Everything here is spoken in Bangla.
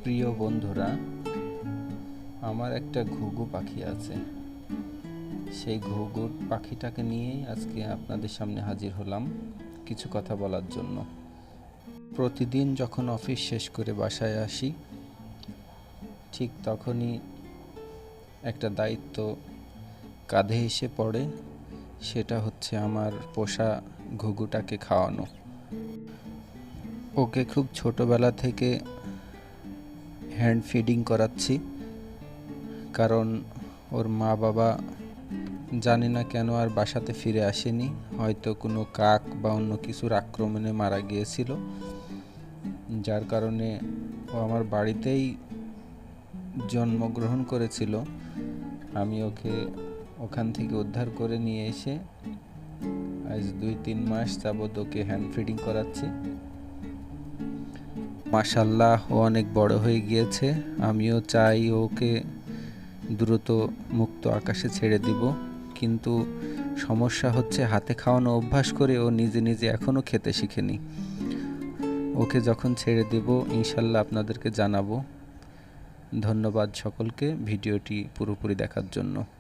প্রিয় বন্ধুরা, আমার একটা ঘুঘু পাখি আছে। সেই ঘুঘু পাখিটাকে নিয়েই আজকে আপনাদের সামনে হাজির হলাম কিছু কথা বলার জন্য। প্রতিদিন যখন অফিস শেষ করে বাসায় আসি, ঠিক তখনই একটা দায়িত্ব কাঁধে এসে পড়ে। সেটা হচ্ছে আমার পোষা ঘুঘুটাকে খাওয়ানো। ওকে খুব ছোটবেলা থেকে হ্যান্ড ফিডিং করাচ্ছি, কারণ ওর মা বাবা জানি না কেন আর বাসাতে ফিরে আসেনি। হয়তো কোনো কাক বা অন্য কিছুর আক্রমণে মারা গিয়েছিল, যার কারণে ও আমার বাড়িতেই জন্মগ্রহণ করেছিল। আমি ওকে ওখান থেকে উদ্ধার করে নিয়ে এসে আজ 2-3 মাস যাবৎ ওকে হ্যান্ড ফিডিং করাচ্ছি। মাশাআল্লাহ, ও অনেক বড় হয়ে গিয়েছে। আমিও চাই ওকে দ্রুত মুক্ত আকাশে ছেড়ে দিব, কিন্তু সমস্যা হচ্ছে হাতে খাওয়ানো অভ্যাস করে ও নিজে নিজে এখনও খেতে শিখেনি। ওকে যখন ছেড়ে দেব ইনশাল্লাহ আপনাদেরকে জানাবো। ধন্যবাদ সকলকে ভিডিওটি পুরোপুরি দেখার জন্য।